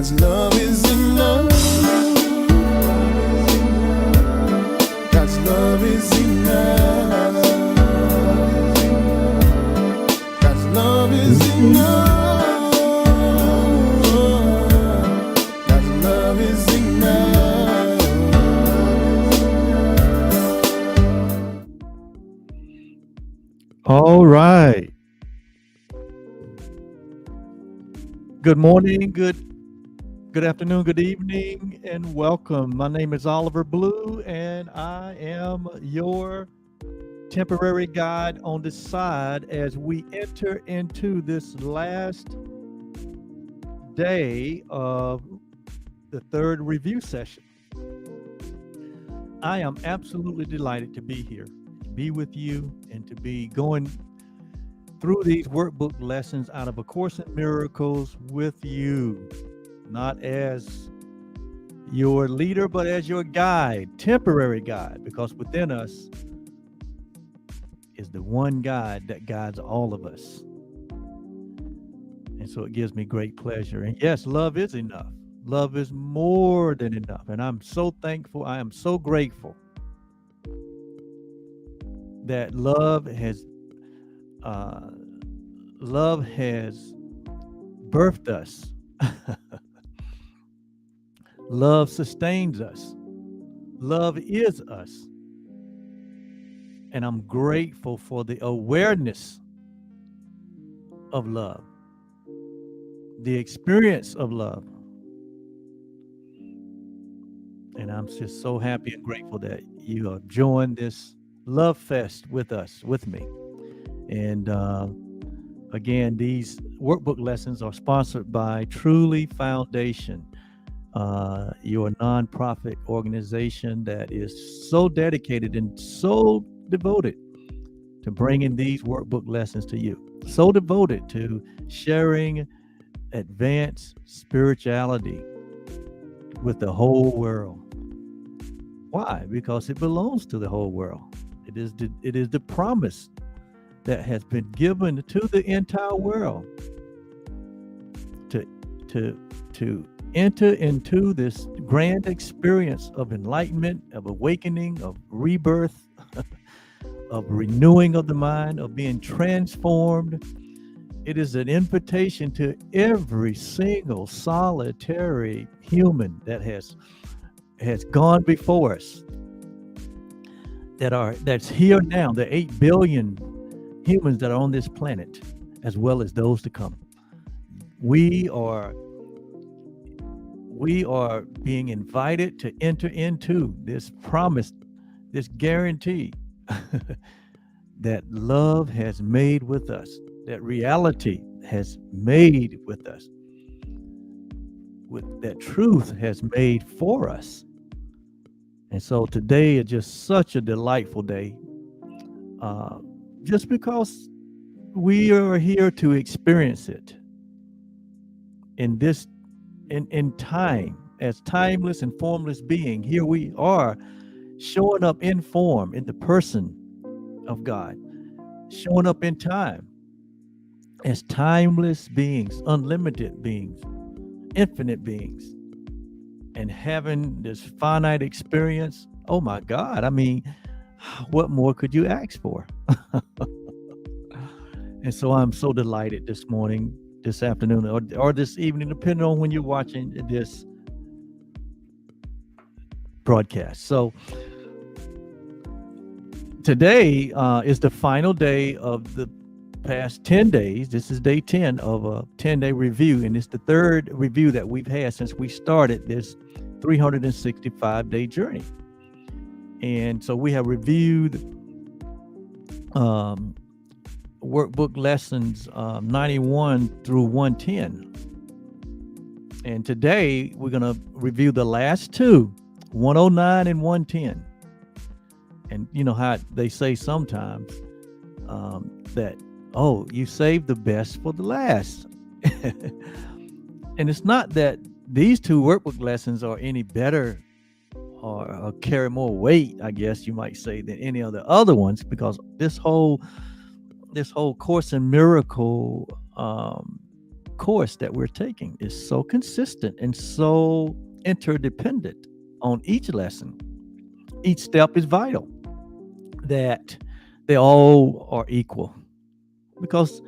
God's love is enough. God's love is enough. God's love is enough. God's love is enough. All right. Good morning, good afternoon, good evening, and welcome. My name is Oliver Blue, and I am your temporary guide on the side as we enter into this last day of the third review session. I am absolutely delighted to be here, to be with you, and to be going through these workbook lessons out of A Course in Miracles with you, not as your leader, but as your guide, temporary guide, because within us is the one guide that guides all of us. And so it gives me great pleasure. And yes, love is enough. Love is more than enough. And I'm so thankful. I am so grateful that love has birthed us. Love sustains us. Love is us. And I'm grateful for the awareness of love, the experience of love. And I'm just so happy and grateful that you have joined this love fest with us, with me. And again, these workbook lessons are sponsored by Truly Foundation, your nonprofit organization that is so dedicated and so devoted to bringing these workbook lessons to you, so devoted to sharing advanced spirituality with the whole world. Why? Because it belongs to the whole world. It is the promise that has been given to the entire world to enter into this grand experience of enlightenment, of awakening, of rebirth, of renewing of the mind, of being transformed. It is an invitation to every single solitary human that has gone before us, that's here now, the 8 billion humans that are on this planet, as well as those to come. We are being invited to enter into this promise, this guarantee that love has made with us, that reality has made with us, that truth has made for us. And so today is just such a delightful day, just because we are here to experience it in time, as timeless and formless being. Here we are showing up in form, in the person of God, showing up in time as timeless beings, unlimited beings, infinite beings, and having this finite experience. Oh my God, I mean, what more could you ask for? And so I'm so delighted this morning, this afternoon, or this evening, depending on when you're watching this broadcast. So today is the final day of the past 10 days. This is day 10 of a 10-day review, and it's the third review that we've had since we started this 365-day journey. And so we have reviewed workbook lessons 91 through 110. And today we're going to review the last two, 109 and 110. And you know how they say sometimes that, oh, you saved the best for the last. And it's not that these two workbook lessons are any better or carry more weight, I guess you might say, than any of the other ones, because this whole Course in Miracle course that we're taking is so consistent and so interdependent on each lesson. Each step is vital, that they all are equal because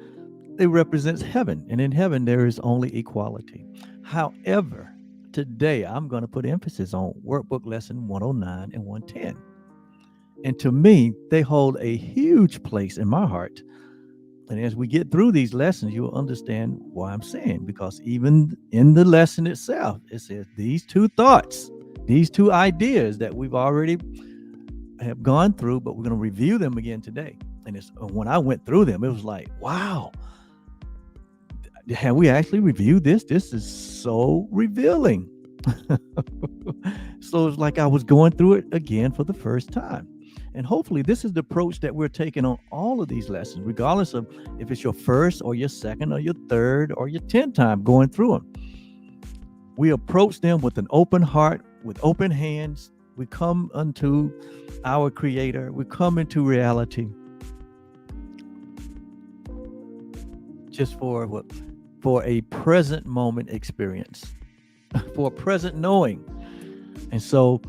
they represents heaven, and in heaven there is only equality. However, today I'm going to put emphasis on workbook lesson 109 and 110. And to me, they hold a huge place in my heart. And as we get through these lessons, you'll understand why I'm saying, because even in the lesson itself, it says these two thoughts, these two ideas that we've already have gone through, but we're going to review them again today. And it's when I went through them, it was like, wow, have we actually reviewed this? This is so revealing. So it's like I was going through it again for the first time. And hopefully this is the approach that we're taking on all of these lessons, regardless of if it's your first or your second or your third or your 10th time going through them. We approach them with an open heart, with open hands. We come unto our Creator. We come into reality just for what? For a present moment experience, for a present knowing. And so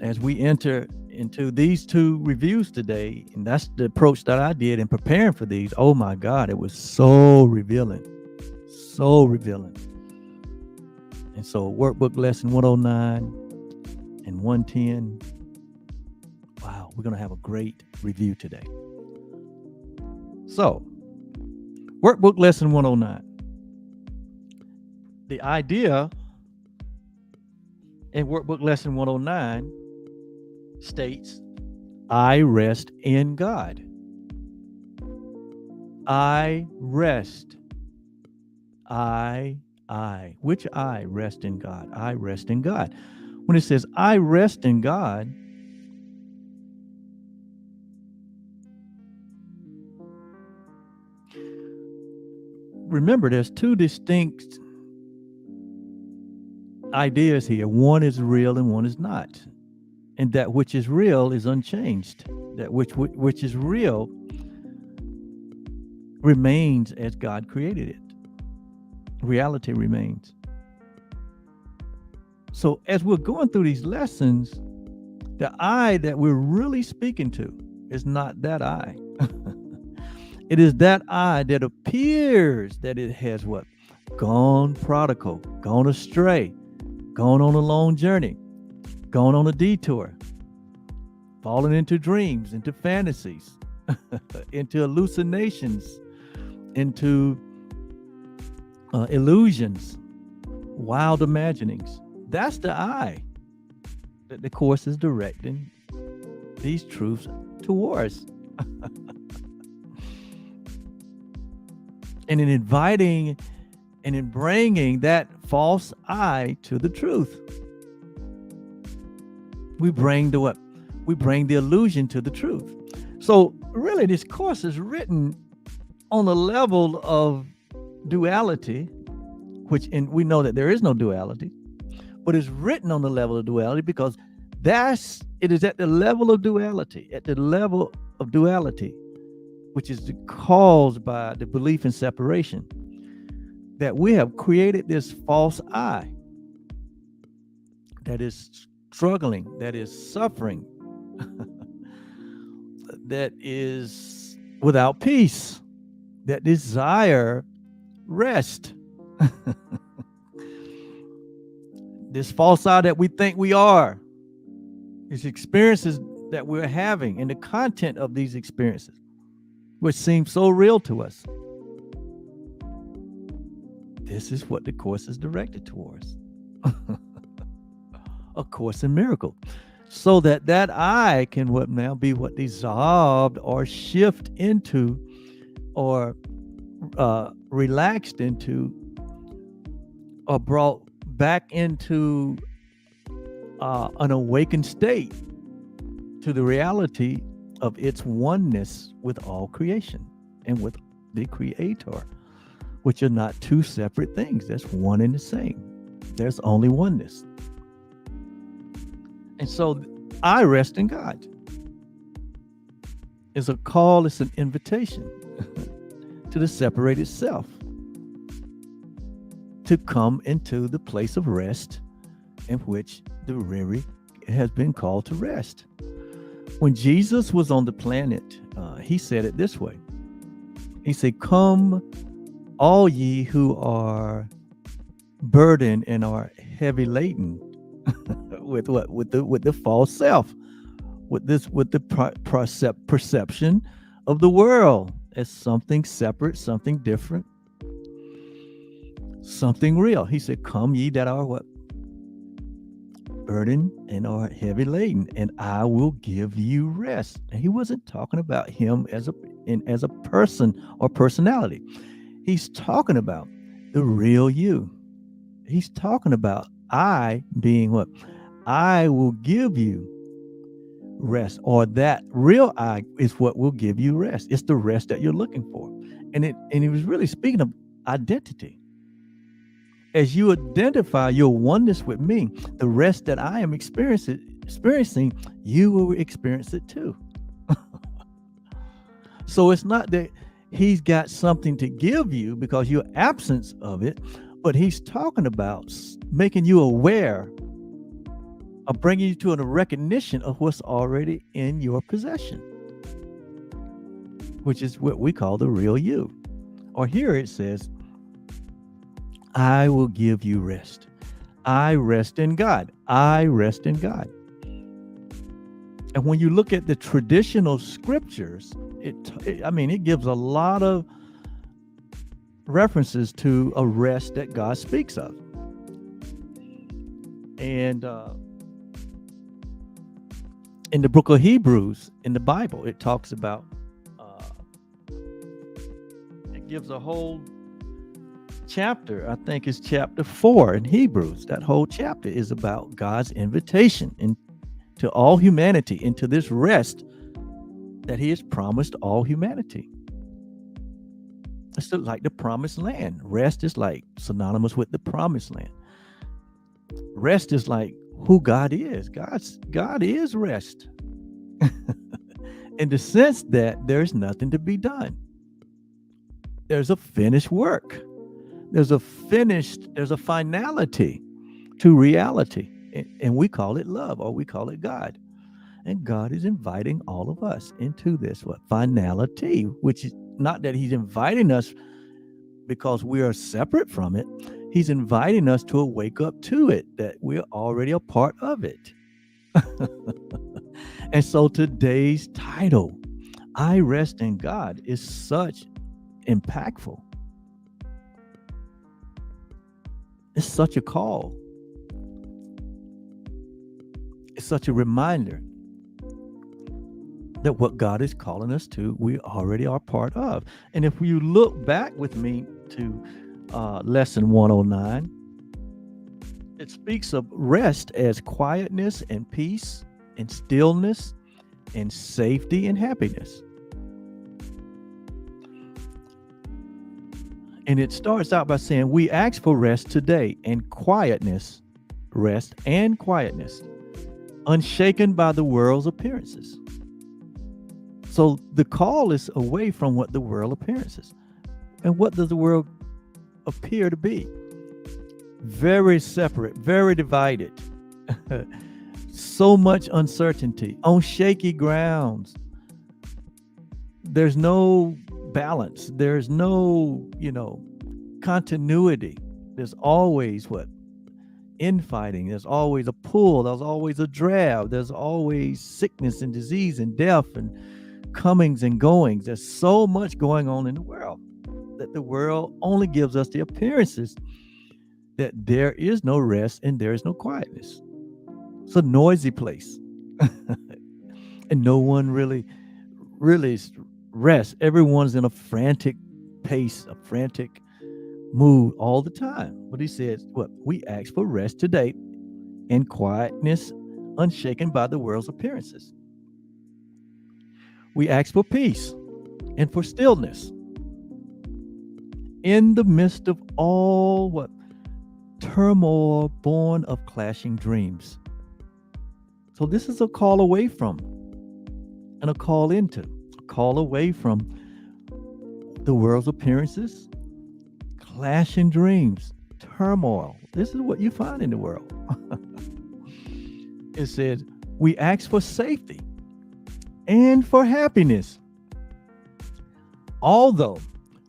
as we enter into these two reviews today, and that's the approach that I did in preparing for these, oh my God, it was so revealing. So revealing. And so workbook lesson 109 and 110. Wow, we're going to have a great review today. So, workbook lesson 109. The idea in workbook lesson 109 states, I rest in God. I rest. Which I rest in God. I rest in God. When it says I rest in God, remember there's two distinct ideas here. One is real and one is not. And that which is real is unchanged. That which is real remains as God created it. Reality remains. So as we're going through these lessons, the I that we're really speaking to is not that I. It is that I that appears that it has what? Gone prodigal, gone astray, gone on a long journey, gone on a detour, fallen into dreams, into fantasies, into hallucinations, into illusions, wild imaginings. That's the I that the Course is directing these truths towards. And in inviting and in bringing that false I to the truth, we bring the what? We bring the illusion to the truth. So really, this Course is written on the level of duality, and we know that there is no duality, but it's written on the level of duality because it is at the level of duality, which is caused by the belief in separation, that we have created this false I that is struggling, that is suffering, that is without peace, that desire rest. This false I that we think we are, these experiences that we're having, and the content of these experiences, which seem so real to us. This is what the Course is directed towards. A Course in Miracles. So that I can be dissolved or shift into or relaxed into or brought back into an awakened state to the reality of its oneness with all creation and with the Creator, which are not two separate things. That's one and the same. There's only oneness. And so I rest in God. It's a call, it's an invitation to the separated self. to come into the place of rest in which the weary has been called to rest. When Jesus was on the planet, he said it this way. He said, "Come, all ye who are burdened and are heavy laden with what? With the false self, with the perception of the world as something separate, something different, something real." He said, "Come ye that are what? Burdened and are heavy laden, and I will give you rest." And he wasn't talking about him as a person or personality. He's talking about the real you. He's talking about I being what? I will give you rest, or that real I is what will give you rest. It's the rest that you're looking for. And he was really speaking of identity. As you identify your oneness with me, the rest that I am experiencing, you will experience it too. So it's not that he's got something to give you because you're absence of it, but he's talking about making you aware of bringing you to a recognition of what's already in your possession, which is what we call the real you. Or here it says, I will give you rest. I rest in God. I rest in God. And when you look at the traditional scriptures, it gives a lot of references to a rest that God speaks of. And in the book of Hebrews, in the Bible, it talks about, it gives a whole chapter. I think it's chapter 4 in Hebrews. That whole chapter is about God's invitation to all humanity into this rest that he has promised all humanity. It's like the promised land. Rest is like synonymous with the promised land. Rest is like who God is. God is rest. In the sense that there's nothing to be done. There's a finished work. There's a finality to reality. And we call it love, or we call it God. And God is inviting all of us into this finality, which is not that he's inviting us because we are separate from it. He's inviting us to wake up to it, that we're already a part of it. And so today's title, I Rest in God, is such impactful. It's such a call. It's such a reminder that what God is calling us to, we already are part of. And if you look back with me to lesson 109, it speaks of rest as quietness and peace and stillness and safety and happiness. And it starts out by saying, we ask for rest today and quietness, rest and quietness, unshaken by the world's appearances. So the call is away from what the world appearances. And what does the world appear to be? Very separate, very divided. So much uncertainty on shaky grounds. There's no balance. There's no, continuity. There's always infighting. There's always a pull. There's always a drab. There's always sickness and disease and death and comings and goings. There's so much going on in the world that the world only gives us the appearances that there is no rest and there is no quietness. It's a noisy place. And no one really rests. Everyone's in a frantic pace, a frantic mood all the time. But he says, we ask for rest today and quietness unshaken by the world's appearances. We ask for peace and for stillness in the midst of all turmoil born of clashing dreams. So this is a call away from and a call into, a call away from the world's appearances, clashing dreams, turmoil. This is what you find in the world. It says, we ask for safety and for happiness, although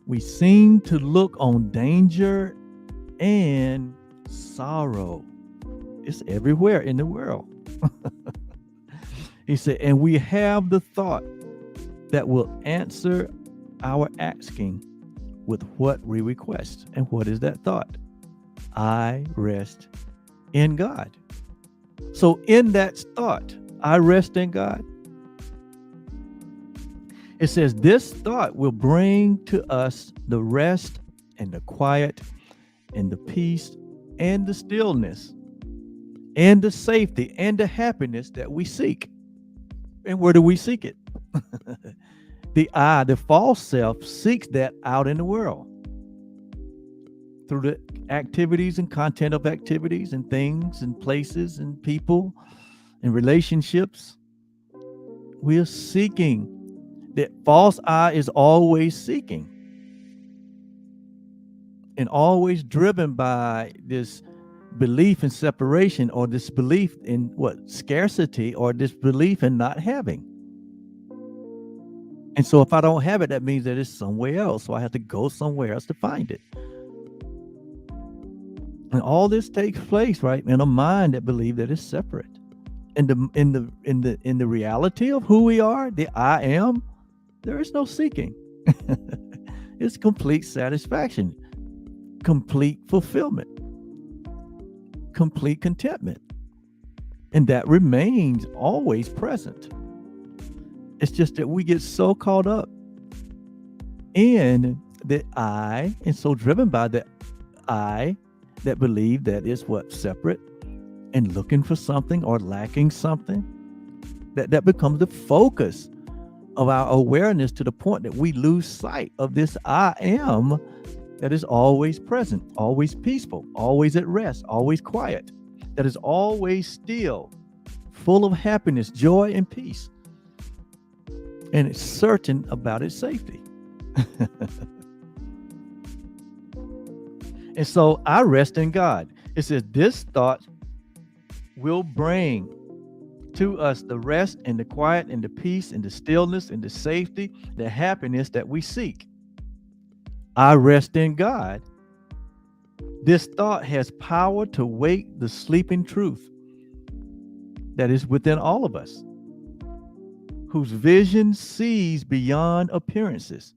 we seem to look on danger and sorrow. It's everywhere in the world. He said, and we have the thought that will answer our asking with what we request. And what is that thought? I rest in God. So in that thought, I rest in God. It says this thought will bring to us the rest and the quiet and the peace and the stillness and the safety and the happiness that we seek. And where do we seek it? The false self, seeks that out in the world through the activities and content of activities and things and places and people and relationships. We are seeking. That false I is always seeking and always driven by this belief in separation, or this belief in scarcity, or this belief in not having. And so if I don't have it, that means that it's somewhere else. So I have to go somewhere else to find it. And all this takes place, right, in a mind that believes that it's separate. In the reality of who we are, the I am, there is no seeking. It's complete satisfaction, complete fulfillment, complete contentment. And that remains always present. It's just that we get so caught up in the I, and so driven by the I, that believe that is separate and looking for something or lacking something, that becomes the focus of our awareness, to the point that we lose sight of this I am that is always present, always peaceful, always at rest, always quiet, that is always still, full of happiness, joy, and peace. And it's certain about its safety. And so I rest in God. It says this thought will bring to us the rest and the quiet and the peace and the stillness and the safety, the happiness that we seek. I rest in God. This thought has power to wake the sleeping truth that is within all of us, whose vision sees beyond appearances.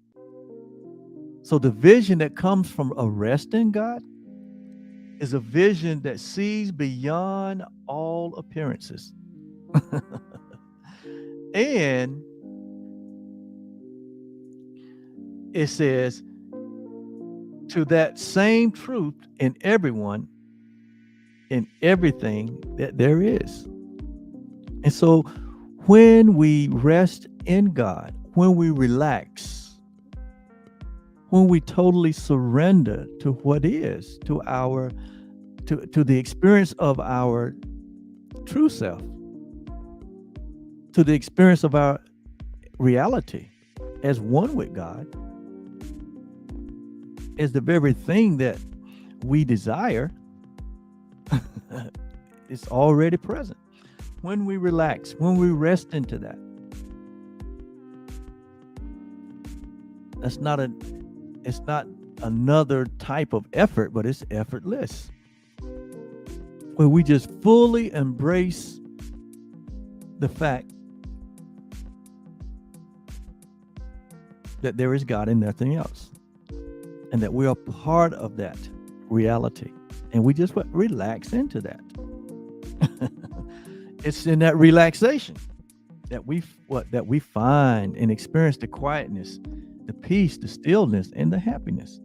So the vision that comes from a rest in God is a vision that sees beyond all appearances. And it says, to that same truth in everyone, in everything that there is. And so when we rest in God, when we relax, when we totally surrender to what is, to the experience of our true self, to the experience of our reality as one with God, as the very thing that we desire, it's already present. When we relax, when we rest into that, it's not another type of effort, but it's effortless. Where we just fully embrace the fact that there is God and nothing else, and that we are part of that reality, and we just relax into that. It's in that relaxation that we find and experience the quietness, the peace, the stillness, and the happiness,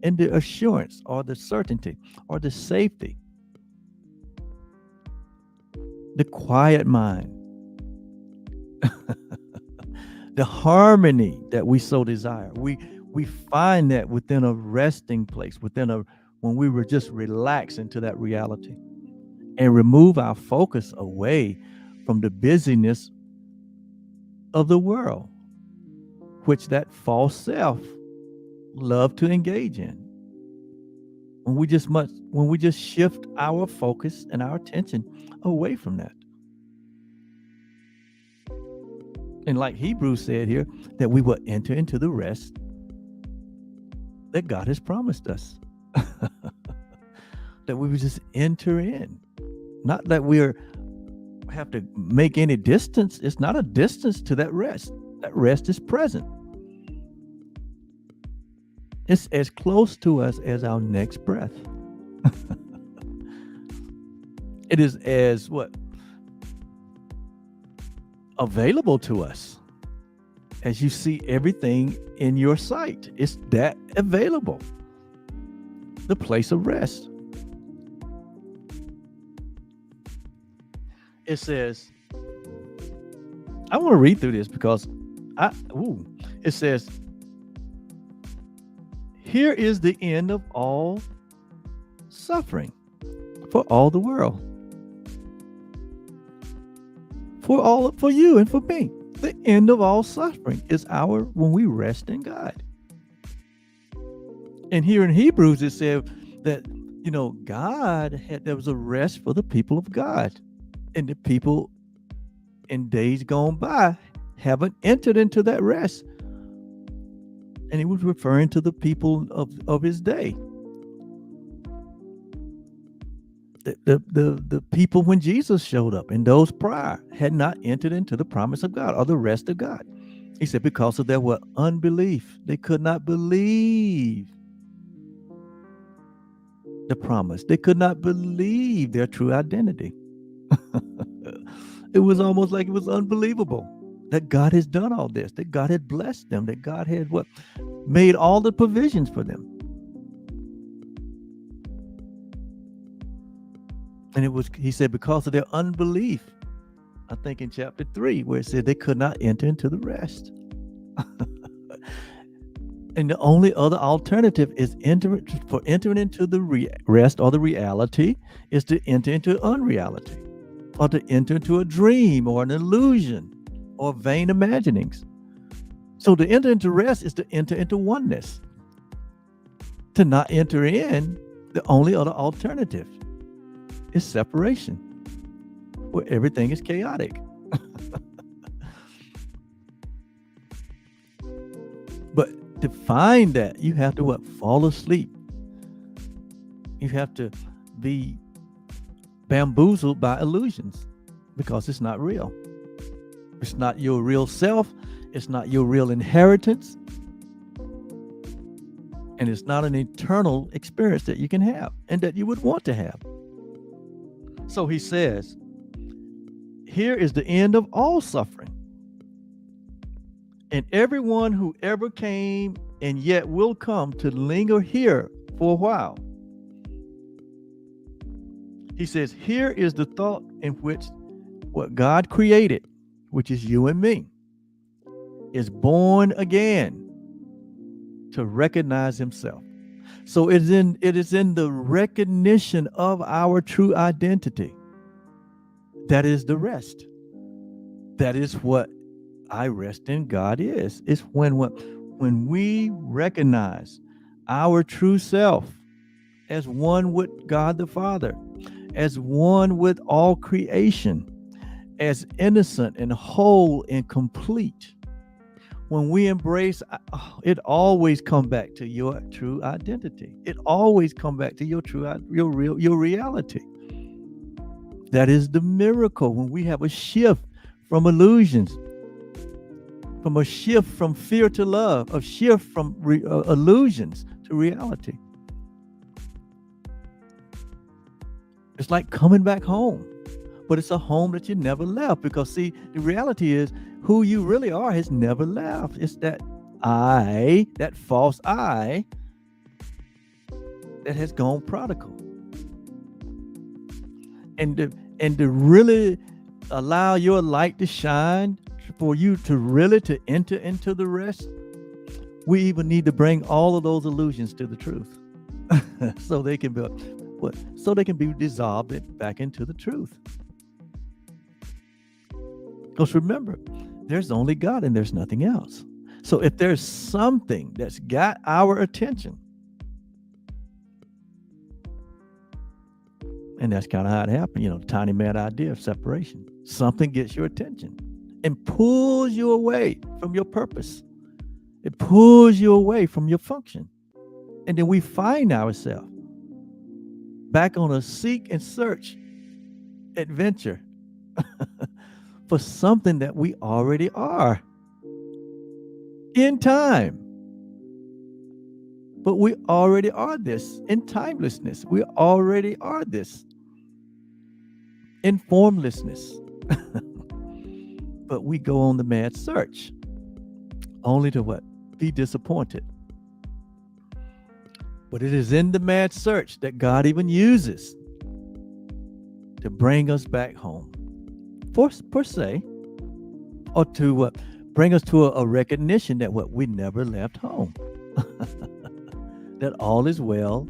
and the assurance, or the certainty, or the safety, the quiet mind, the harmony that we so desire. We find that within a resting place, when we were just relaxed into that reality and remove our focus away from the busyness of the world, which that false self love to engage in. when we just shift our focus and our attention away from that. And like Hebrews said here, that we will enter into the rest that God has promised us. That we would just enter in. Not that we're have to make any distance. It's not a distance to that rest. That rest is present. It's as close to us as our next breath. It is as what? Available to us as you see everything in your sight. It's that available. The place of rest. It says, I want to read through this because it says, here is the end of all suffering for all the world. For you and for me. The end of all suffering is when we rest in God. And here in Hebrews it said that, there was a rest for the people of God. And the people in days gone by haven't entered into that rest. And he was referring to the people of his day. The people when Jesus showed up and those prior had not entered into the promise of God or the rest of God. He said because of their unbelief. They could not believe the promise. They could not believe their true identity. It was almost like it was unbelievable that God has done all this, that God had blessed them, that God had made all the provisions for them. And he said, because of their unbelief, I think in chapter 3, where it said they could not enter into the rest. And the only other alternative is entering into the rest or the reality is to enter into unreality, or to enter into a dream or an illusion or vain imaginings. So to enter into rest is to enter into oneness. To not enter in, the only other alternative is separation, where everything is chaotic. But to find that, you have to fall asleep. You have to be bamboozled by illusions because it's not real. It's not your real self. It's not your real inheritance. And it's not an eternal experience that you can have and that you would want to have. So he says, here is the end of all suffering. And everyone who ever came and yet will come to linger here for a while. He says, here is the thought in which what God created, which is you and me, is born again to recognize himself. So it is in the recognition of our true identity. That is the rest. That is what I rest in God is. It's when we recognize our true self as one with God the Father, as one with all creation, as innocent and whole and complete. When we embrace, it always come back to your true identity. It always come back to your reality. That is the miracle when we have a shift from illusions, from a shift from fear to love, a shift from illusions to reality. It's like coming back home, but it's a home that you never left, because see, the reality is who you really are has never left. It's that I, that false I, that has gone prodigal. And to really allow your light to shine, for you to really to enter into the rest, we even need to bring all of those illusions to the truth, so they can be dissolved back into the truth. Because remember, there's only God and there's nothing else. So if there's something that's got our attention, And that's kind of how it happened. The tiny mad idea of separation. Something gets your attention and pulls you away from your purpose. It pulls you away from your function. And then we find ourselves back on a seek and search adventure for something that we already are in time. But we already are this in timelessness. We already are this in formlessness. But we go on the mad search only to what? Be disappointed. But it is in the mad search that God even uses to bring us back home, per se, or to what? Bring us to a recognition that what? We never left home. That all is well,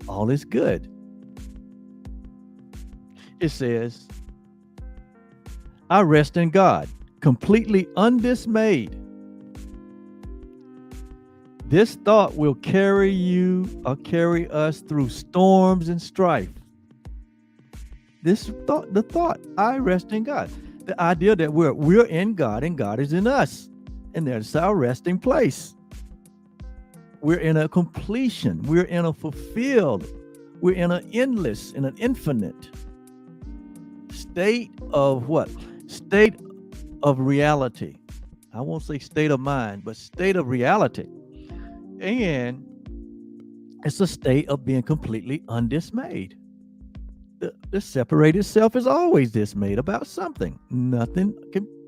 all is good. It says, I rest in God, completely undismayed. This thought will carry you or carry us through storms and strife. The thought, I rest in God. The idea that we're in God and God is in us. And that's our resting place. We're in a completion. We're in a fulfilled. We're in an endless, in an infinite state of what? State of reality. I won't say state of mind, but state of reality. And it's a state of being completely undismayed. The separated self is always dismayed about something.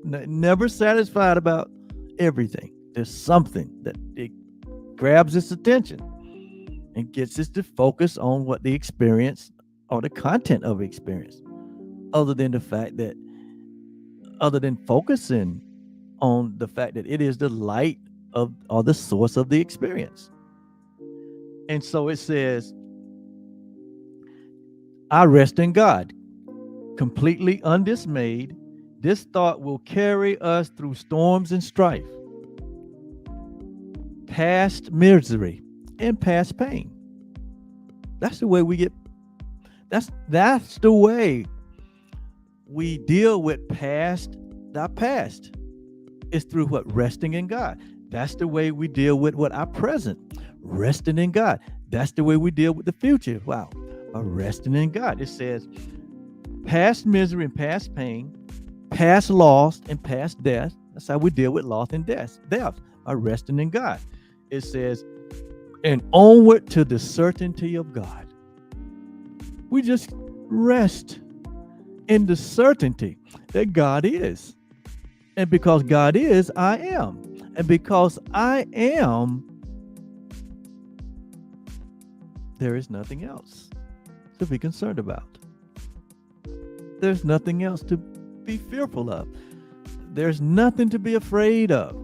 Never satisfied about everything. There's something that it grabs its attention and gets us to focus on what the experience or the content of experience, other than focusing on the fact that it is the light of or the source of the experience. And so it says, I rest in God, completely undismayed. This thought will carry us through storms and strife, past misery and past pain. That's the way we get. That's the way we deal with our past. Is through what? Resting in God. That's the way we deal with what our present. Resting in God. That's the way we deal with the future. Wow. Resting in God. It says past misery and past pain, past loss and past death. That's how we deal with loss and death. Resting in God. It says, and onward to the certainty of God. We just rest in the certainty that God is. And because God is, I am. And because I am, there is nothing else to be concerned about. There's nothing else to be fearful of. There's nothing to be afraid of.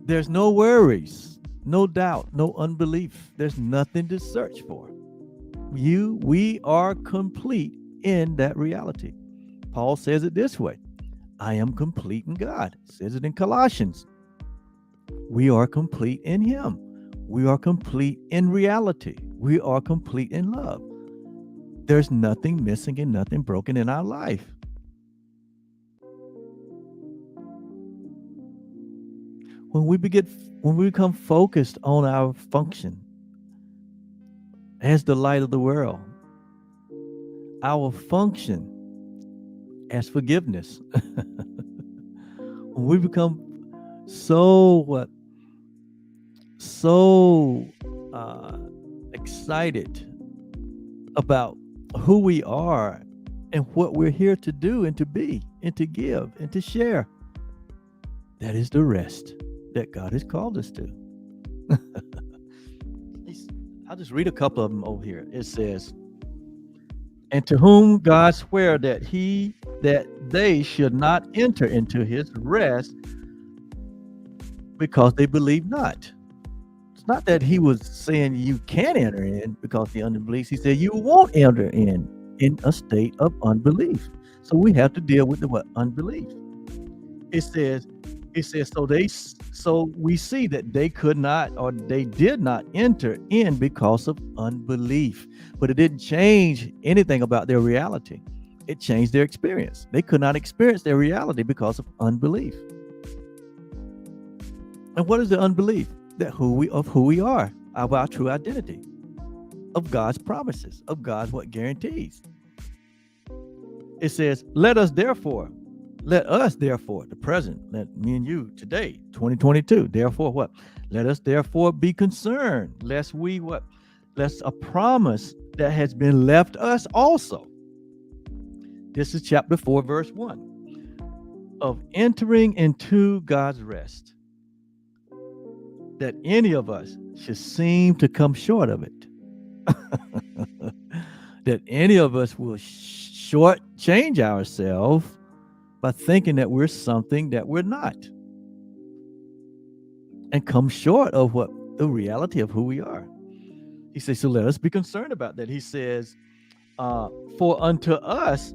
There's no worries, no doubt, no unbelief. There's nothing to search for. We are complete in that reality. Paul says it this way. I am complete in God. It says it in Colossians. We are complete in Him. We are complete in reality. We are complete in love. There's nothing missing and nothing broken in our life. When we become focused on our function as the light of the world, our function as forgiveness, when we become so excited about who we are and what we're here to do and to be and to give and to share, that is the rest that God has called us to. I'll just read a couple of them over here. It says, and to whom God sware that they should not enter into his rest because they believe not. It's not that he was saying you can enter in because the unbelief. He said you won't enter in a state of unbelief. So we have to deal with the unbelief. It says, He says, so we see that they could not, or they did not enter in because of unbelief. But it didn't change anything about their reality. It changed their experience. They could not experience their reality because of unbelief. And what is the unbelief? That who we are, of our true identity, of God's promises, of God's guarantees. It says, let us therefore, the present, let me and you today, 2022, therefore what? Let us therefore be concerned, lest a promise that has been left us also. This is chapter 4, verse 1. Of entering into God's rest, that any of us should seem to come short of it. That any of us will shortchange ourselves by thinking that we're something that we're not, and come short of the reality of who we are. He says, so let us be concerned about that. He says, for unto us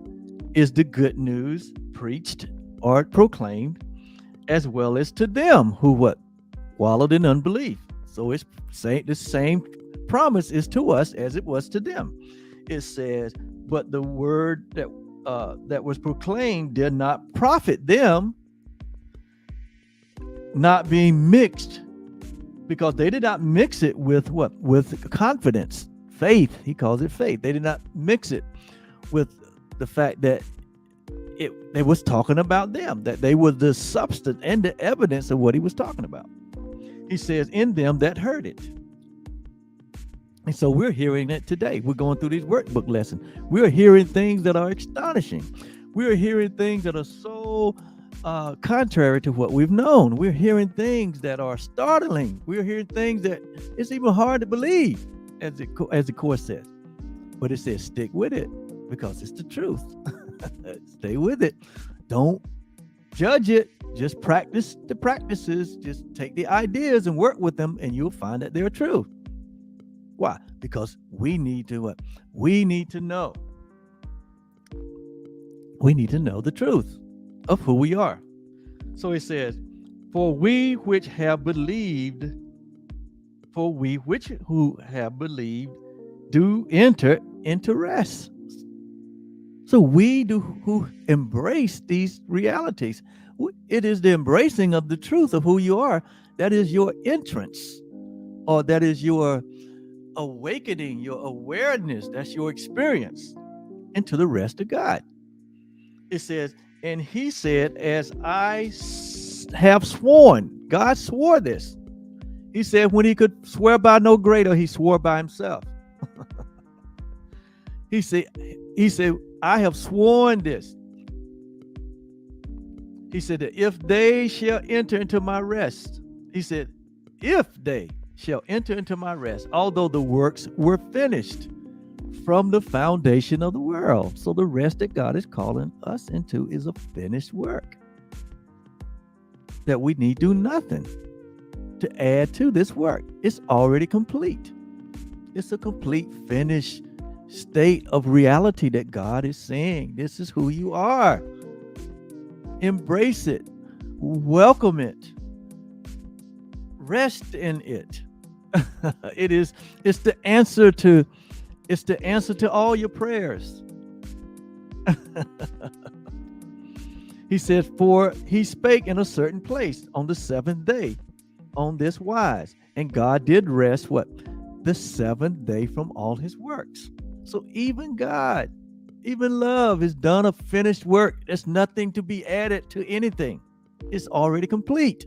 is the good news preached or proclaimed, as well as to them who wallowed in unbelief. So it's saying the same promise is to us as it was to them. It says, but the word that was proclaimed did not profit them, not being mixed, because they did not mix it with with confidence, faith. He calls it faith. They did not mix it with the fact that it was talking about them, that they were the substance and the evidence of what he was talking about. He says, in them that heard it. And so we're hearing it today. We're going through these workbook lessons. We're hearing things that are astonishing. We're hearing things that are so contrary to what we've known. We're hearing things that are startling. We're hearing things that it's even hard to believe, as the Course says. But it says stick with it, because it's the truth. Stay with it. Don't judge it. Just practice the practices. Just take the ideas and work with them, and you'll find that they're true. Why? Because we need to know. We need to know the truth of who we are. So it says, for we who have believed, do enter into rest. So we do who embrace these realities. It is the embracing of the truth of who you are that is your entrance, or that is your awakening, your awareness. That's your experience into the rest of God. It says, and he said, as I have sworn. God swore this. He said when he could swear by no greater, he swore by himself. He said, I have sworn this. He said that if they shall enter into my rest, he said, if they shall enter into my rest, although the works were finished from the foundation of the world. So the rest that God is calling us into is a finished work, that we need do nothing to add to this work. It's already complete. It's a complete finished state of reality that God is saying, this is who you are. Embrace it. Welcome it. Rest in it. It's the answer to all your prayers. He said, for he spake in a certain place on the seventh day on this wise, and God did rest the seventh day from all his works. So even God, even love has done a finished work. There's nothing to be added to anything. It's already complete.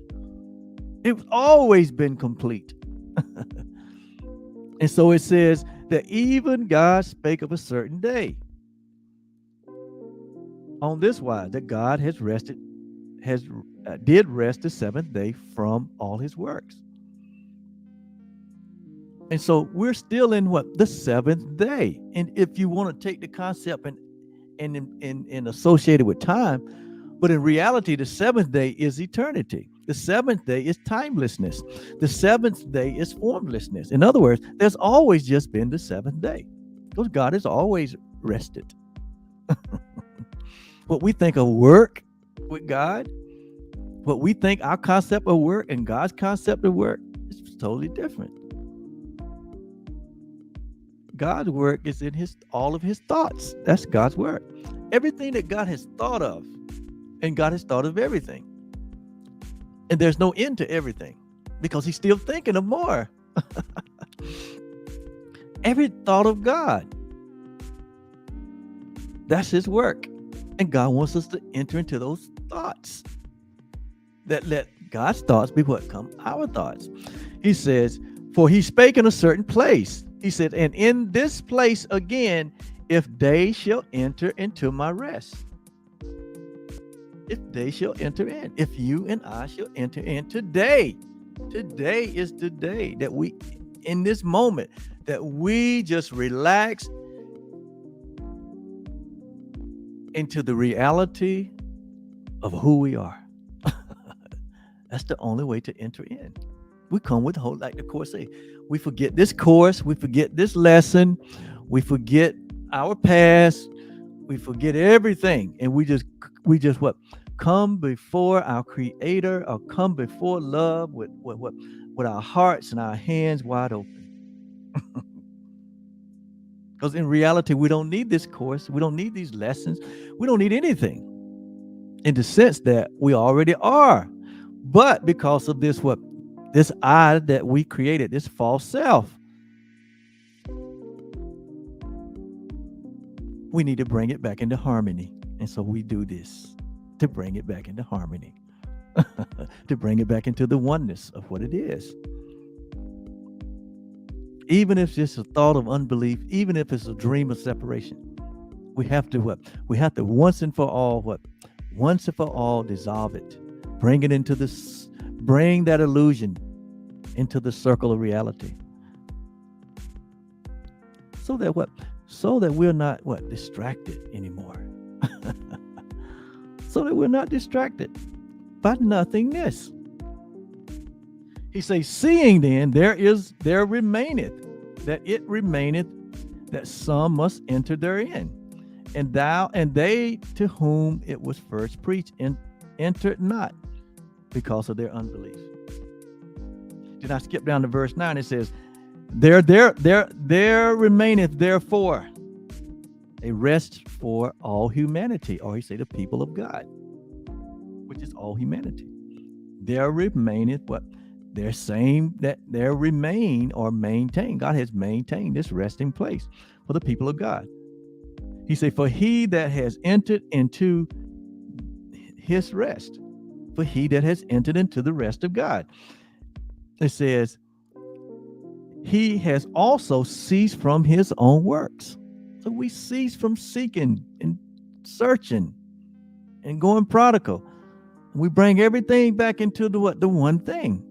It's always been complete. And so it says that even God spake of a certain day on this wise, that God did rest the seventh day from all his works. And so we're still in the seventh day. And if you want to take the concept and associate it with time, but in reality, the seventh day is eternity. The seventh day is timelessness. The seventh day is formlessness. In other words, there's always just been the seventh day, because God has always rested. What we think of work with God, What we think our concept of work and God's concept of work is totally different. God's work is in all of his thoughts. That's God's work. Everything that God has thought of, and God has thought of everything. And there's no end to everything because he's still thinking of more. Every thought of God, that's his work. And God wants us to enter into those thoughts. That let God's thoughts be what come our thoughts. He says, for he spake in a certain place. He said, and in this place again, if they shall enter into my rest. If they shall enter in. If you and I shall enter in today. Today is the day that we, in this moment, that we just relax into the reality of who we are. That's the only way to enter in. We come with hope, like the course say. We forget this course, we forget this lesson, we forget our past, we forget everything, and we just what? Come before our Creator, or come before love with our hearts and our hands wide open. Because in reality, we don't need this course, we don't need these lessons, we don't need anything. In the sense that we already are. But because of this I that we created, this false self, we need to bring it back into harmony. And so we do this to bring it back into harmony, to bring it back into the oneness of what it is. Even if it's just a thought of unbelief, even if it's a dream of separation, we have to We have to once and for all Once and for all dissolve it. Bring it into this, bring that illusion into the circle of reality. So that So that we're not distracted anymore. So that we're not distracted by nothingness. He says, seeing then there remaineth that some must enter therein. And they to whom it was first preached entered not because of their unbelief. Then I skip down to verse 9. It says, there remaineth therefore a rest for all humanity, or he say the people of God, which is all humanity. There remaineth they're saying that there remain or maintain. God has maintained this resting place for the people of God. He said, for he that has entered into his rest, for he that has entered into the rest of God. It says, he has also ceased from his own works. So we cease from seeking and searching and going prodigal. We bring everything back into the one thing.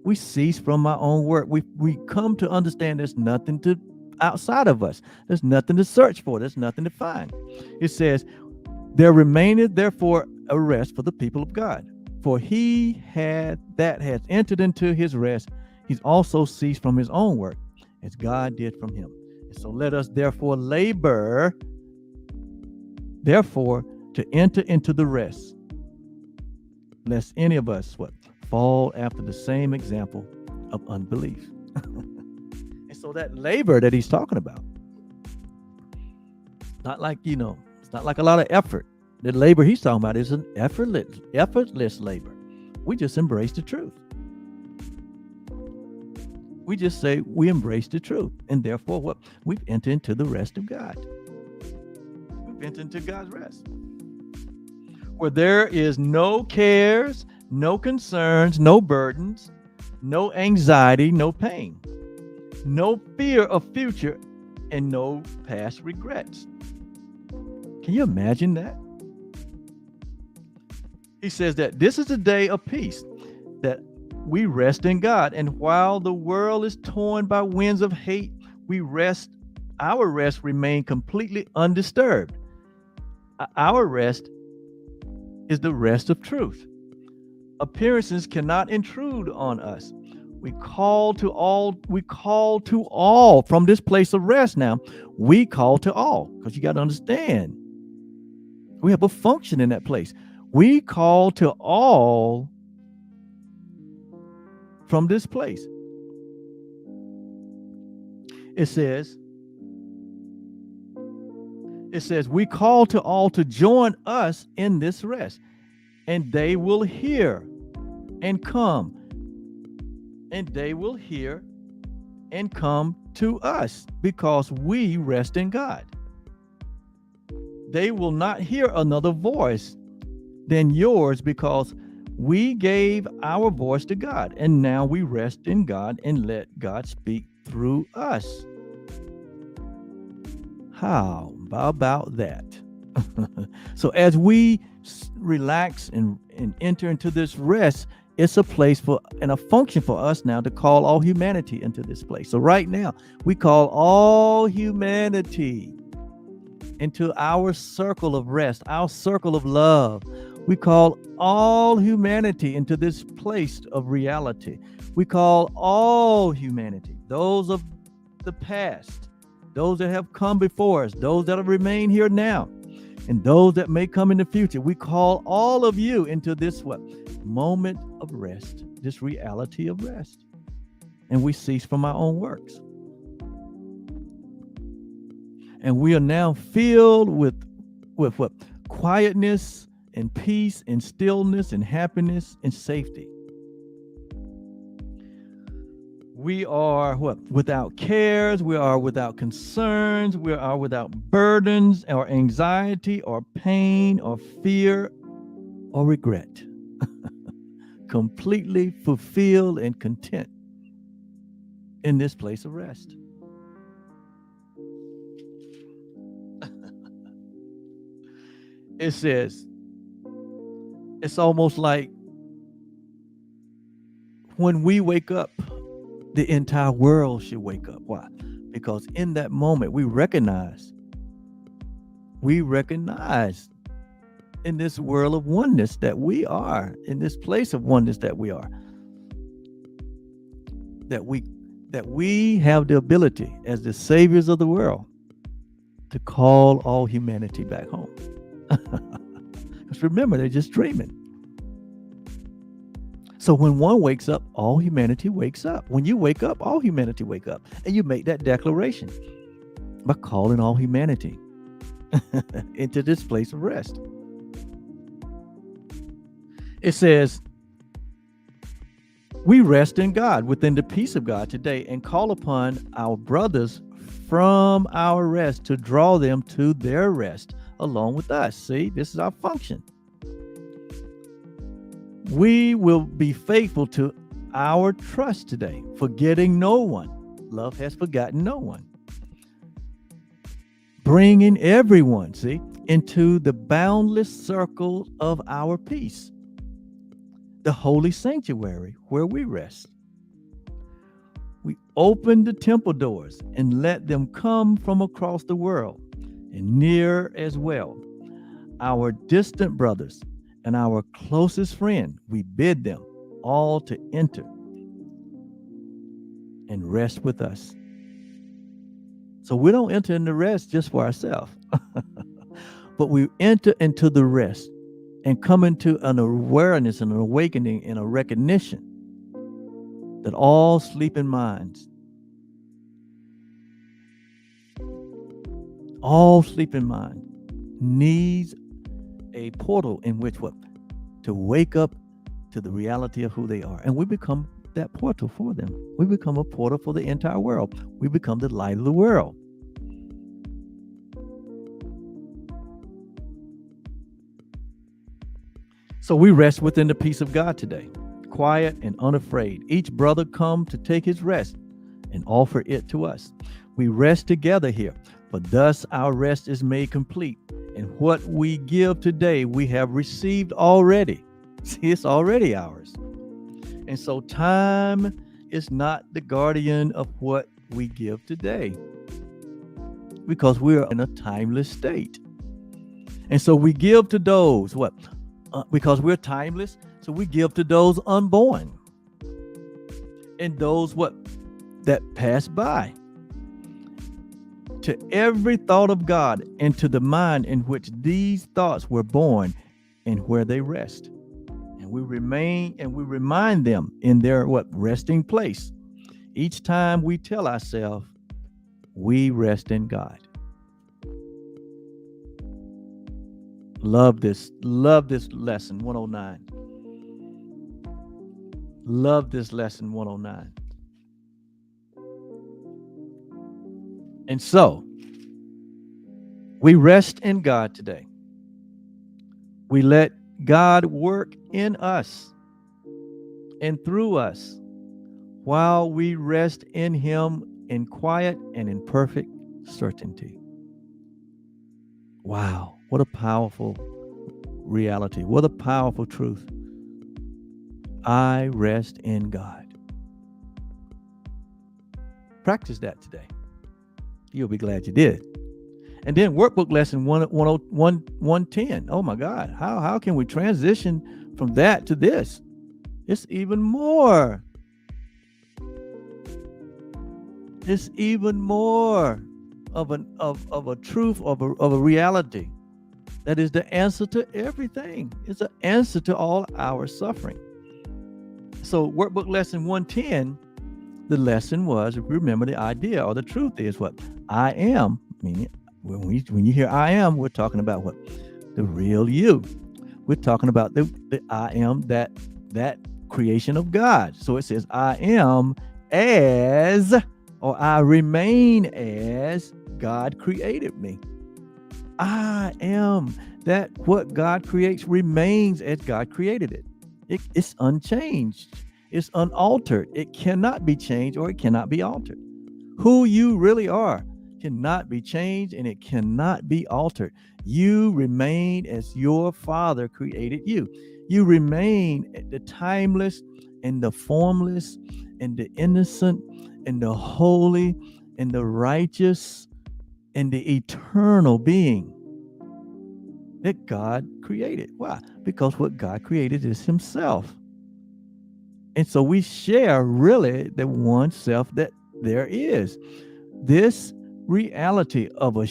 We cease from our own work. We come to understand there's nothing outside of us. There's nothing to search for. There's nothing to find. It says, there remaineth therefore a rest for the people of God. For he that has entered into his rest, he's also ceased from his own work, as God did from him. And so let us therefore labor, to enter into the rest, lest any of us fall after the same example of unbelief. And so that labor that he's talking about, not like, it's not like a lot of effort. The labor he's talking about is an effortless labor. We just embrace the truth. We just say we embrace the truth, and therefore we've entered into the rest of God. We've entered into God's rest, where there is no cares, no concerns, no burdens, no anxiety, no pain, no fear of future, and no past regrets. Can you imagine that? He says that this is a day of peace, that we rest in God. And while the world is torn by winds of hate, our rest remain completely undisturbed. Our rest is the rest of truth. Appearances cannot intrude on us. We call to all from this place of rest now. We call to all, because you got to understand, we have a function in that place. We call to all from this place. It says, we call to all to join us in this rest, and they will hear and come, and they will hear and come to us because we rest in God. They will not hear another voice than yours because we gave our voice to God, and now we rest in God and let God speak through us. How about that? So as we relax and enter into this rest, it's a place for and a function for us now to call all humanity into this place. So right now, we call all humanity into our circle of rest, our circle of love. We call all humanity into this place of reality. We call all humanity, those of the past, those that have come before us, those that remain here now, and those that may come in the future. We call all of you into this moment of rest, this reality of rest. And we cease from our own works. And we are now filled with what? Quietness and peace and stillness and happiness and safety. We are without cares, we are without concerns, we are without burdens or anxiety or pain or fear or regret. Completely fulfilled and content in this place of rest. It says, it's almost like when we wake up, the entire world should wake up. Why? Because in that moment, we recognize in this world of oneness that we are, in this place of oneness that we are, that we have the ability as the saviors of the world to call all humanity back home. Because remember, they're just dreaming. So when one wakes up, all humanity wakes up. When you wake up, all humanity wake up. And you make that declaration by calling all humanity into this place of rest. It says, we rest in God within the peace of God today and call upon our brothers from our rest to draw them to their rest along with us. See, this is our function. We will be faithful to our trust today, forgetting no one. Love has forgotten no one. Bringing everyone, into the boundless circle of our peace, the holy sanctuary where we rest. We open the temple doors and let them come from across the world and near as well. Our distant brothers and our closest friend, we bid them all to enter and rest with us. So we don't enter into rest just for ourselves, but we enter into the rest and come into an awareness and an awakening and a recognition that all sleeping minds, needs a portal in which to wake up to the reality of who they are. And we become that portal for them. We become a portal for the entire world. We become the light of the world. So we rest within the peace of God today, quiet and unafraid. Each brother come to take his rest and offer it to us. We rest together here, for thus our rest is made complete. And what we give today, we have received already. See, it's already ours. And so time is not the guardian of what we give today, because we are in a timeless state. And so we give to those, because we're timeless, so we give to those unborn and those that pass by. To every thought of God and to the mind in which these thoughts were born, and where they rest. And we remind them in their resting place. Each time we tell ourselves, we rest in God. Love this lesson 109. Love this lesson 109. And so, we rest in God today. We let God work in us and through us while we rest in Him in quiet and in perfect certainty. Wow, what a powerful reality. What a powerful truth. I rest in God. Practice that today. You'll be glad you did. And then workbook lesson 110. Oh my God. How can we transition from that to this? It's even more. It's even more of a truth, of a reality that is the answer to everything. It's an answer to all our suffering. So workbook lesson 110, the lesson was, remember the idea or the truth is what? I am, meaning when you hear I am, we're talking about what? The real you. We're talking about the I am, that creation of God. So it says I am as, or I remain as God created me. I am that what God creates remains as God created it. It's unchanged. It's unaltered. It cannot be changed or it cannot be altered. Who you really are cannot be changed and it cannot be altered. You remain as your Father created you. You remain the timeless and the formless and the innocent and the holy and the righteous and the eternal being that God created. Why? Because what God created is Himself. And so we share really the one self that there is. This reality of a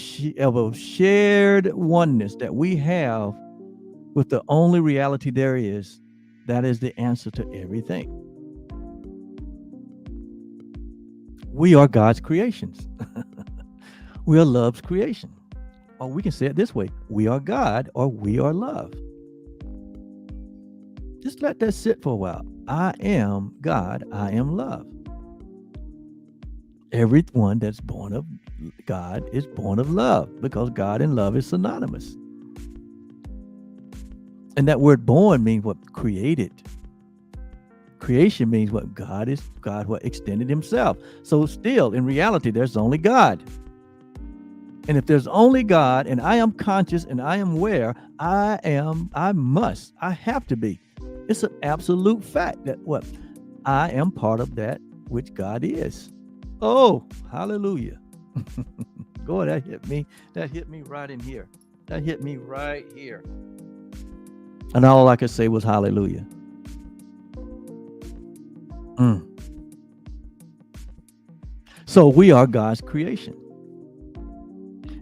shared oneness that we have with the only reality there is, that is the answer to everything. We are God's creations. We are love's creation. Or we can say it this way: we are God or we are love. Just let that sit for a while. I am God, I am love. Everyone that's born of God is born of love, because God and love is synonymous. And that word born means what? Created. Creation means what? God what extended Himself. So still, in reality, there's only God. And if there's only God and I am conscious and I am aware, I have to be. It's an absolute fact that what? I am part of that which God is. Oh, hallelujah. Boy, that hit me. That hit me right in here. That hit me right here. And all I could say was hallelujah. So we are God's creation.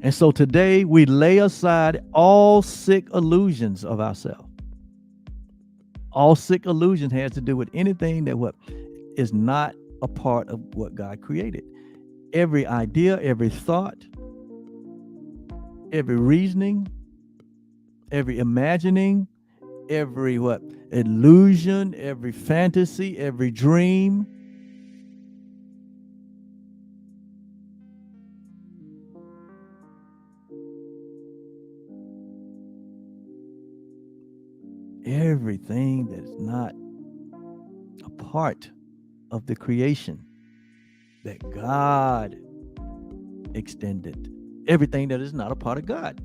And so today we lay aside all sick illusions of ourselves. All sick illusion has to do with anything that what is not a part of what God created. Every idea, every thought, every reasoning, every imagining, every illusion, every fantasy, every dream, everything that is not a part of the creation that God extended, everything that is not a part of God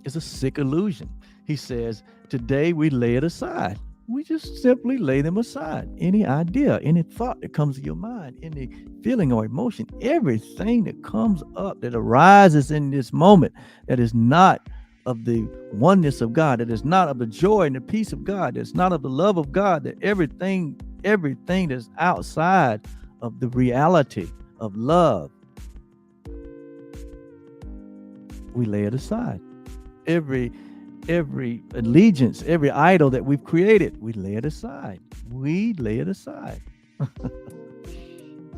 is a sick illusion. He says, today we lay it aside. We just simply lay them aside. Any idea, any thought that comes to your mind, any feeling or emotion, everything that comes up, that arises in this moment, that is not of the oneness of God, that is not of the joy and the peace of God, that's not of the love of God, that everything that's outside of the reality of love, we lay it aside. Every every allegiance, every idol that we've created, we lay it aside. We lay it aside.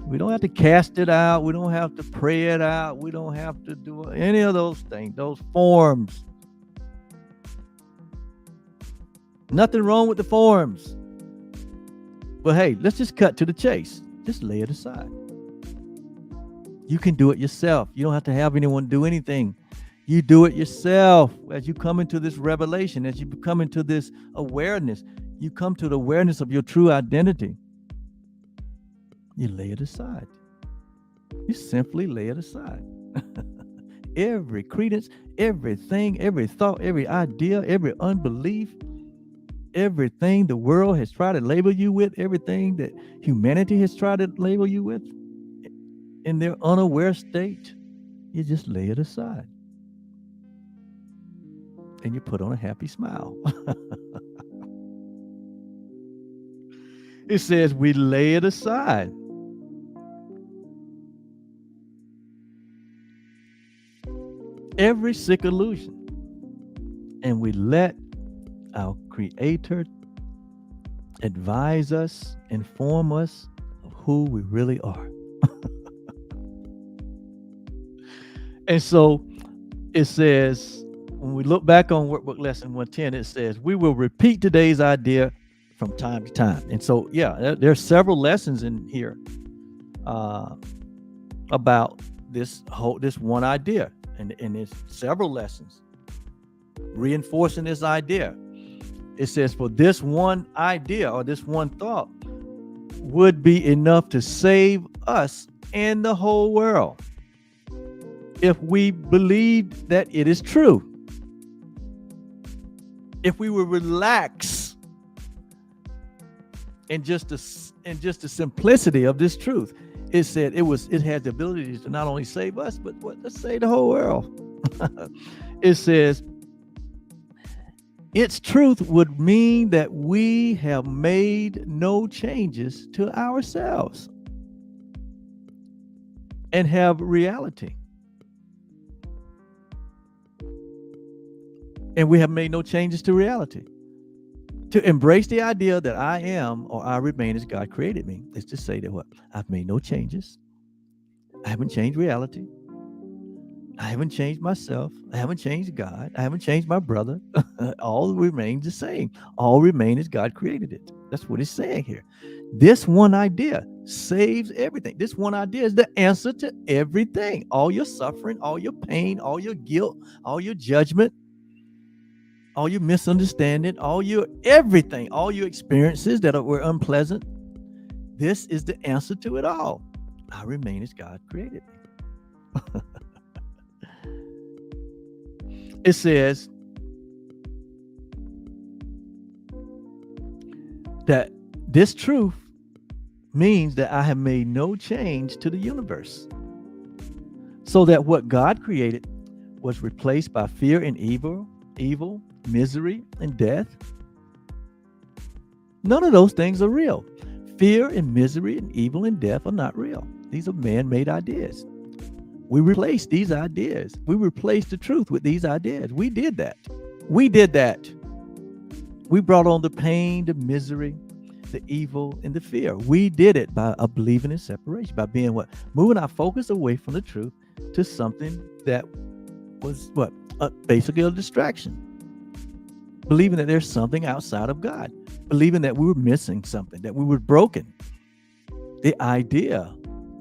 We don't have to cast it out. We don't have to pray it out. We don't have to do any of those things, those forms. Nothing wrong with the forms. But hey, let's just cut to the chase. Just lay it aside. You can do it yourself. You don't have to have anyone do anything. You do it yourself. As you come into this revelation, as you come into this awareness, you come to the awareness of your true identity. You lay it aside. You simply lay it aside. Every credence, everything, every thought, every idea, every unbelief, everything the world has tried to label you with, everything that humanity has tried to label you with in their unaware state, you just lay it aside. And you put on a happy smile. It says we lay it aside. Every sick illusion. And we let our Creator advise us, inform us of who we really are. And so it says, when we look back on Workbook Lesson 110, it says, we will repeat today's idea from time to time. And so, yeah, there are several lessons in here about this one idea. And there's several lessons reinforcing this idea. It says, for this one idea or this one thought would be enough to save us and the whole world if we believed that it is true. If we would relax in just the simplicity of this truth. It said it had the ability to not only save us, but to save the whole world. It says, its truth would mean that we have made no changes to ourselves and have reality. And we have made no changes to reality. To embrace the idea that I am or I remain as God created me is to say that what? I've made no changes. I haven't changed reality. I haven't changed myself. I haven't changed God. I haven't changed my brother. All remains the same. All remain as God created it. That's what it's saying here. This one idea saves everything. This one idea is the answer to everything. All your suffering, all your pain, all your guilt, all your judgment, all your misunderstanding, all your everything, all your experiences that were unpleasant. This is the answer to it all. I remain as God created me. It says that this truth means that I have made no change to the universe, so that what God created was replaced by fear and evil, misery, and death. None of those things are real. Fear and misery and evil and death are not real. These are man-made ideas. We replaced these ideas. We replaced the truth with these ideas. We did that. We brought on the pain, the misery, the evil, and the fear. We did it by believing in separation, by being what? Moving our focus away from the truth to something that was what? Basically a distraction. Believing that there's something outside of God. Believing that we were missing something, that we were broken. The idea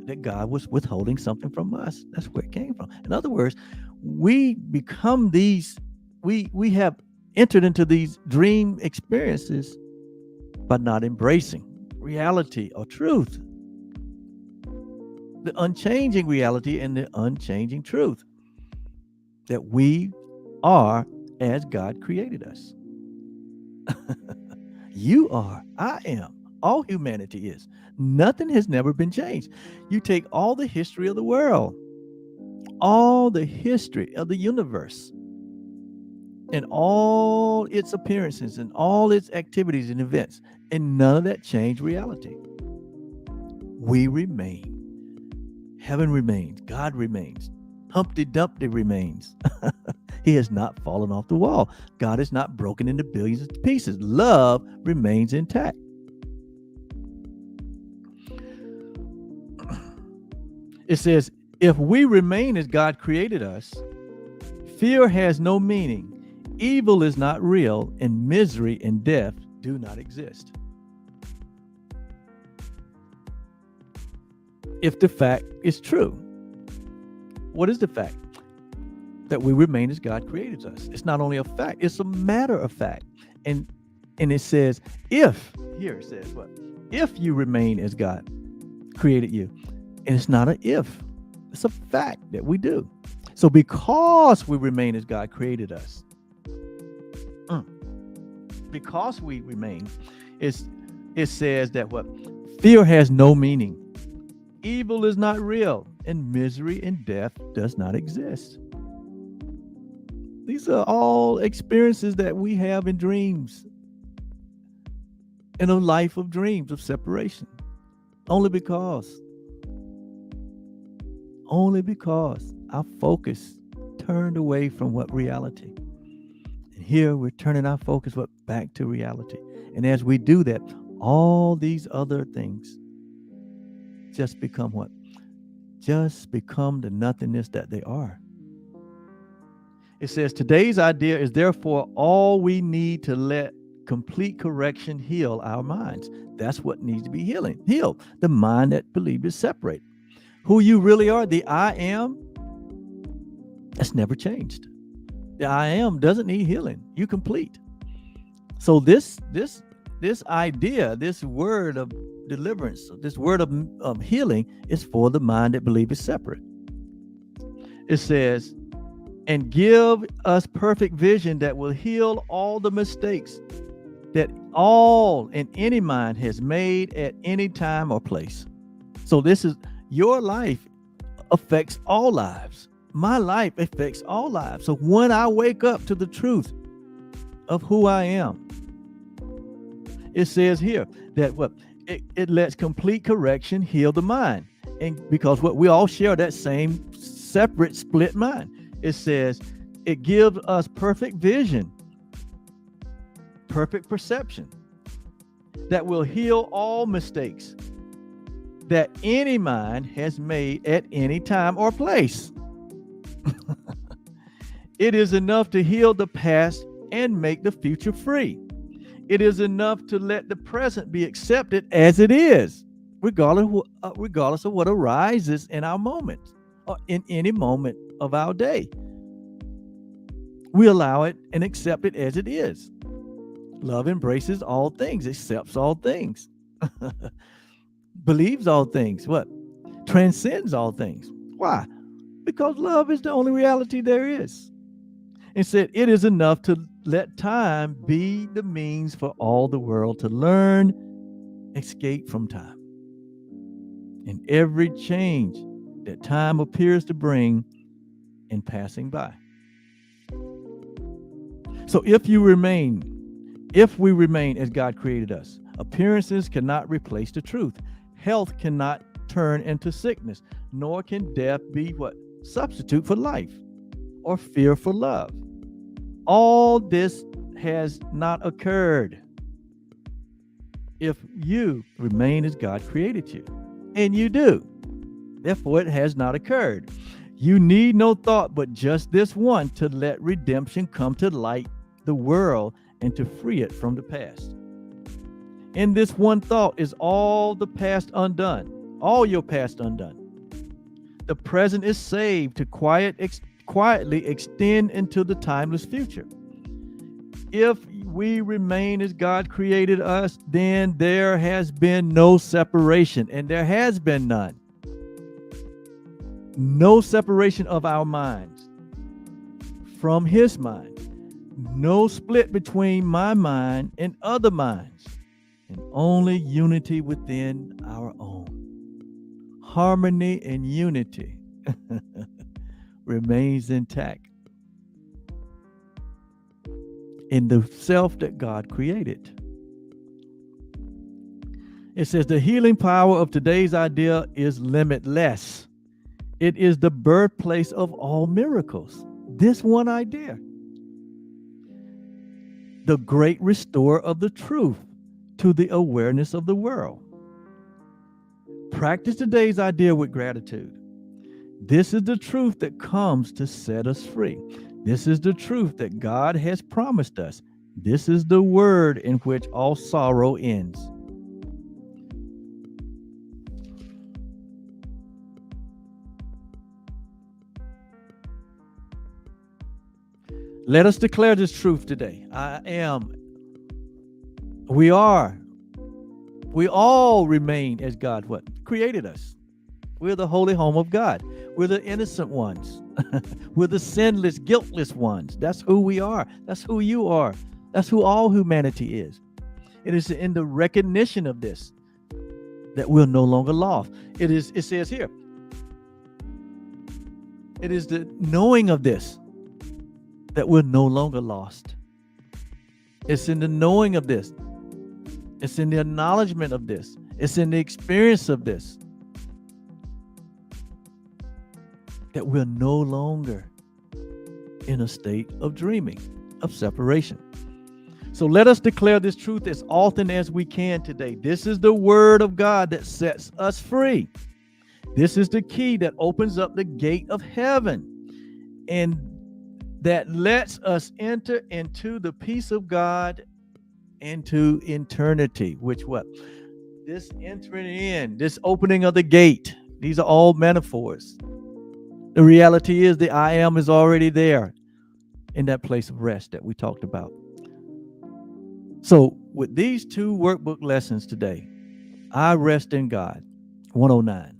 that God was withholding something from us. That's where it came from. In other words, we become these, we have entered into these dream experiences by not embracing reality or truth. The unchanging reality and the unchanging truth. That we are as God created us. You are, I am, all humanity is. Nothing has never been changed. You take all the history of the world, all the history of the universe, and all its appearances and all its activities and events, and none of that changed reality. We remain. Heaven remains. God remains. Humpty Dumpty remains. He has not fallen off the wall. God is not broken into billions of pieces. Love remains intact. It says, if we remain as God created us, fear has no meaning, evil is not real, and misery and death do not exist. If the fact is true, what is the fact? That we remain as God created us. It's not only a fact, it's a matter of fact. And it says, if, here it says what? If you remain as God created you. And it's not an if, it's a fact that we do. So because we remain as God created us, because we remain, it says that what? Fear has no meaning. Evil is not real, and misery and death does not exist. These are all experiences that we have in dreams, in a life of dreams of separation. Only because our focus turned away from what reality. And here we're turning our focus back to reality. And as we do that, all these other things just become what? Just become the nothingness that they are. It says, today's idea is therefore all we need to let complete correction heal our minds. That's what needs to be healed. The mind that believes is separate. Who you really are, the I am, that's never changed. The I am doesn't need healing. You complete. So this idea, this word of deliverance, this word of healing is for the mind that believes is separate. It says, and give us perfect vision that will heal all the mistakes that all and any mind has made at any time or place. So this is your life affects all lives. My life affects all lives. So when I wake up to the truth of who I am, it says here that what it lets complete correction heal the mind. And because what we all share that same separate split mind. It says it gives us perfect vision, perfect perception that will heal all mistakes that any mind has made at any time or place. It is enough to heal the past and make the future free. It is enough to let the present be accepted as it is, regardless of what arises in our moment or in any moment of our day. We allow it and accept it as it is. Love embraces all things, accepts all things, believes all things, what? Transcends all things. Why? Because love is the only reality there is. And said it is enough to let time be the means for all the world to learn, escape from time. And every change that time appears to bring in passing by. So if we remain as God created us, appearances cannot replace the truth. Health cannot turn into sickness, nor can death be what? Substitute for life or fear for love. All this has not occurred if you remain as God created you. And you do. Therefore, it has not occurred. You need no thought but just this one to let redemption come to light the world and to free it from the past. In this one thought is all the past undone, all your past undone. The present is saved to quietly extend into the timeless future. If we remain as God created us, then there has been no separation, and there has been none. No separation of our minds from His mind. No split between my mind and other minds, and only unity within our own. Harmony and unity remains intact in the self that God created. It says the healing power of today's idea is limitless. It is the birthplace of all miracles. This one idea. The great restorer of the truth to the awareness of the world. Practice today's idea with gratitude. This is the truth that comes to set us free. This is the truth that God has promised us. This is the word in which all sorrow ends. Let us declare this truth today. We all remain as God created us. We're the holy home of God. We're the innocent ones. We're the sinless, guiltless ones. That's who we are. That's who you are. That's who all humanity is. It is in the recognition of this that we're no longer lost. It says here, it is the knowing of this that we're no longer lost. It's in the knowing of this. It's in the acknowledgement of this. It's in the experience of this that we're no longer in a state of dreaming, of separation. So let us declare this truth as often as we can today. This is the word of God that sets us free. This is the key that opens up the gate of heaven and that lets us enter into the peace of God into eternity, which this entering in, this opening of the gate, these are all metaphors. The reality is the I am is already there in that place of rest that we talked about. So with these two workbook lessons today, I rest in God, 109.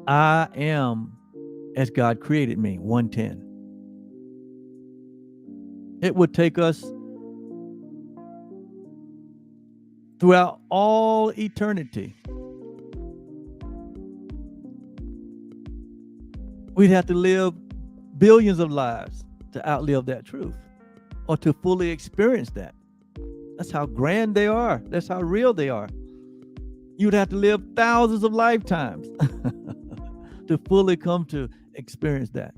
I am as God created me, 110. It would take us throughout all eternity. We'd have to live billions of lives to outlive that truth or to fully experience that. That's how grand they are. That's how real they are. You'd have to live thousands of lifetimes to fully come to experience that.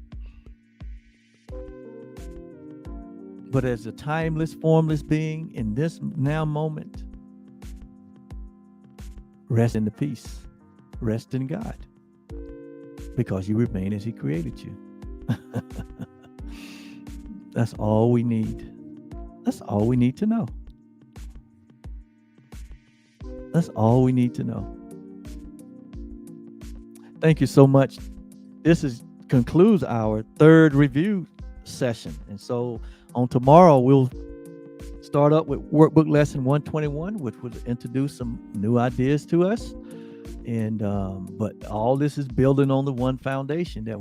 But as a timeless, formless being in this now moment, rest in the peace, rest in God, because you remain as He created you. That's all we need. That's all we need to know. That's all we need to know. Thank you so much. This concludes our third review session. And so on tomorrow, we'll start up with workbook lesson 121, which will introduce some new ideas to us. And but all this is building on the one foundation that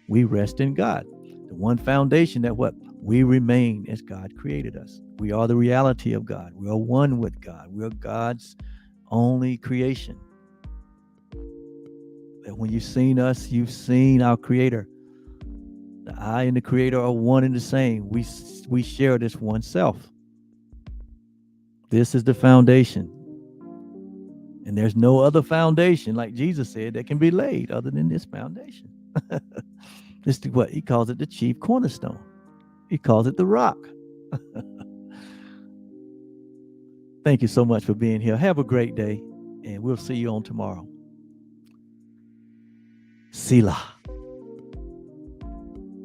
we rest in God. The one foundation that we remain as God created us. We are the reality of God. We are one with God. We are God's only creation. That when you've seen us, you've seen our Creator. The I and the Creator are one and the same. We share this one self. This is the foundation. And there's no other foundation, like Jesus said, that can be laid other than this foundation. This is what He calls it, the chief cornerstone. He calls it the rock. Thank you so much for being here. Have a great day, and we'll see you on tomorrow. Selah.